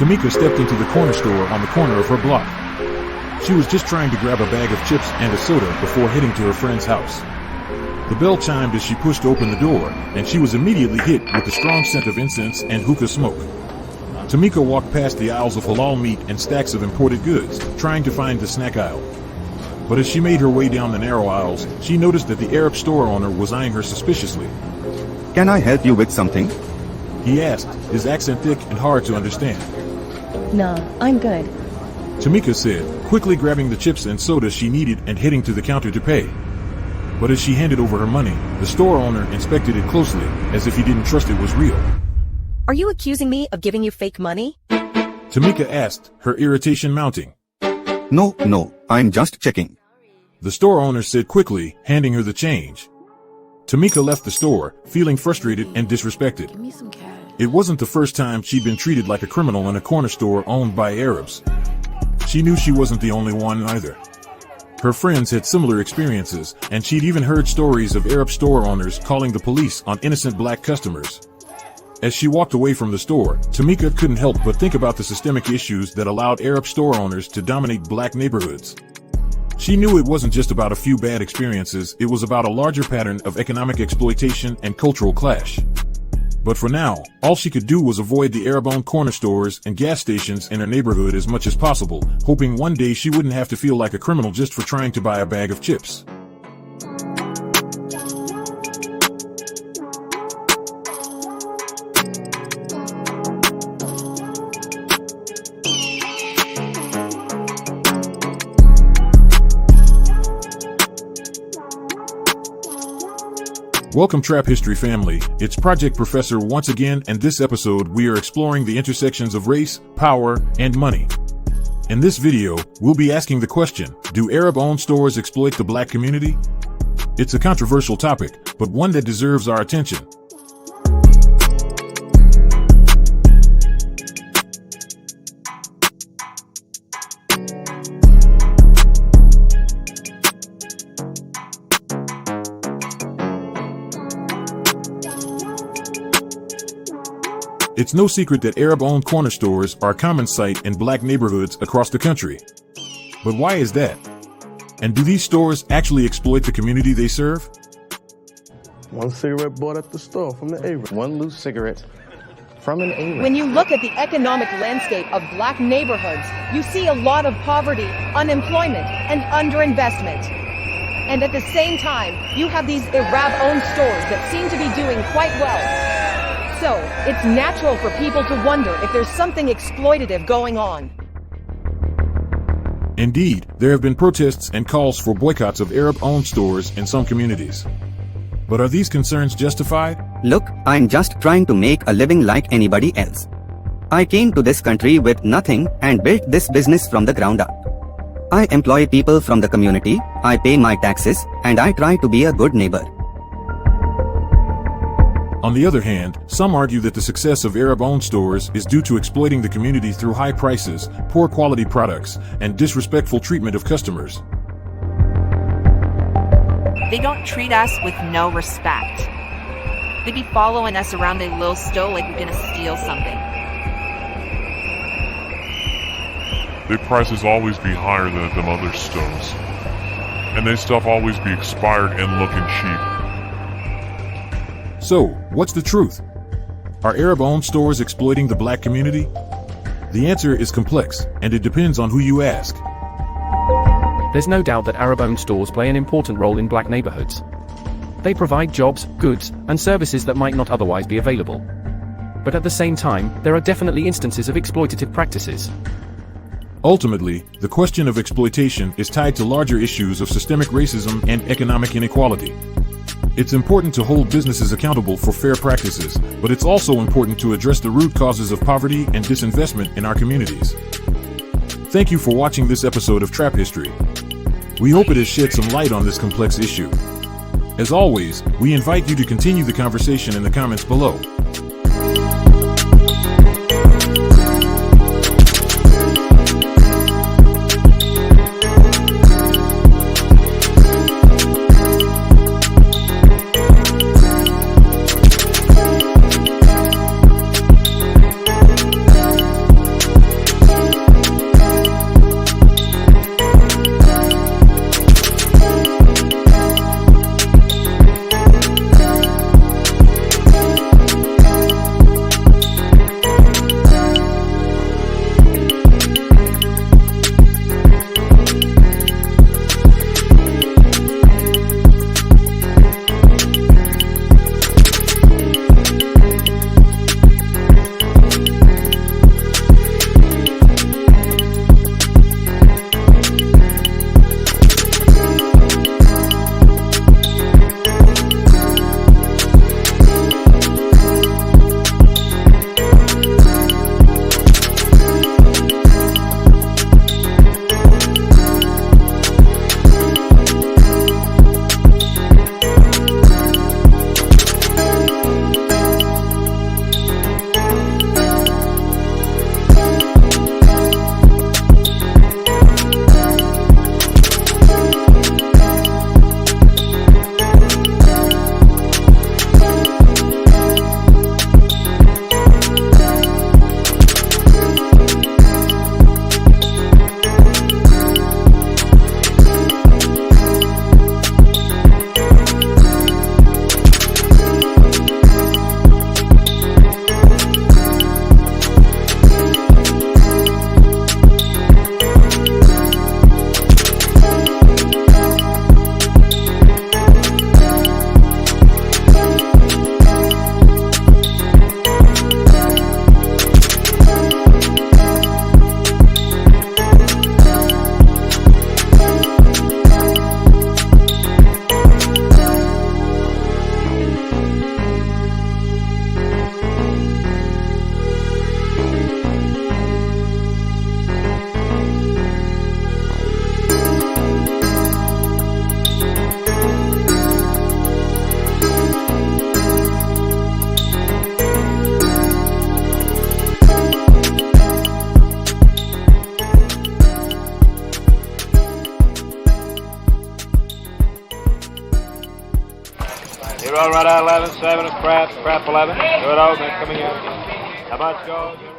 Tamika stepped into the corner store on the corner of her block. She was just trying to grab a bag of chips and a soda before heading to her friend's house. The bell chimed as she pushed open the door, and she was immediately hit with the strong scent of incense and hookah smoke. Tamika walked past the aisles of halal meat and stacks of imported goods, trying to find the snack aisle. But as she made her way down the narrow aisles, she noticed that the Arab store owner was eyeing her suspiciously. Can I help you with something? He asked, his accent thick and hard to understand. Nah, I'm good. Tamika said, quickly grabbing the chips and soda she needed and heading to the counter to pay. But as she handed over her money, the store owner inspected it closely, as if he didn't trust it was real. Are you accusing me of giving you fake money? Tamika asked, her irritation mounting. No, I'm just checking. The store owner said quickly, handing her the change. Tamika left the store, feeling frustrated and disrespected. Give me some cash. It wasn't the first time she'd been treated like a criminal in a corner store owned by Arabs. She knew she wasn't the only one either. Her friends had similar experiences, and she'd even heard stories of Arab store owners calling the police on innocent black customers. As she walked away from the store, Tamika couldn't help but think about the systemic issues that allowed Arab store owners to dominate black neighborhoods. She knew it wasn't just about a few bad experiences, it was about a larger pattern of economic exploitation and cultural clash. But for now, all she could do was avoid the Arab-owned corner stores and gas stations in her neighborhood as much as possible, hoping one day she wouldn't have to feel like a criminal just for trying to buy a bag of chips. Welcome Trap History family, it's Project Professor once again, and this episode we are exploring the intersections of race, power, and money. In this video, we'll be asking the question, do Arab-owned stores exploit the black community? It's a controversial topic, but one that deserves our attention. It's no secret that Arab-owned corner stores are a common sight in black neighborhoods across the country. But why is that? And do these stores actually exploit the community they serve? One cigarette bought at the store from the Arab. One loose cigarette from an Arab. When you look at the economic landscape of black neighborhoods, you see a lot of poverty, unemployment, and underinvestment. And at the same time, you have these Arab-owned stores that seem to be doing quite well. So, it's natural for people to wonder if there's something exploitative going on. Indeed, there have been protests and calls for boycotts of Arab-owned stores in some communities. But are these concerns justified? Look, I'm just trying to make a living like anybody else. I came to this country with nothing and built this business from the ground up. I employ people from the community, I pay my taxes, and I try to be a good neighbor. On the other hand, some argue that the success of Arab-owned stores is due to exploiting the community through high prices, poor quality products, and disrespectful treatment of customers. They don't treat us with no respect. They be following us around a little store like we're gonna steal something. Their prices always be higher than at them other stores. And their stuff always be expired and looking cheap. So, what's the truth? Are Arab-owned stores exploiting the black community? The answer is complex, and it depends on who you ask. There's no doubt that Arab-owned stores play an important role in black neighborhoods. They provide jobs, goods, and services that might not otherwise be available. But at the same time, there are definitely instances of exploitative practices. Ultimately, the question of exploitation is tied to larger issues of systemic racism and economic inequality. It's important to hold businesses accountable for fair practices, but it's also important to address the root causes of poverty and disinvestment in our communities. Thank you for watching this episode of Trap History. We hope it has shed some light on this complex issue. As always, we invite you to continue the conversation in the comments below. Good roll right out 11, 7 is crap 11. Good old man coming in. How much goes?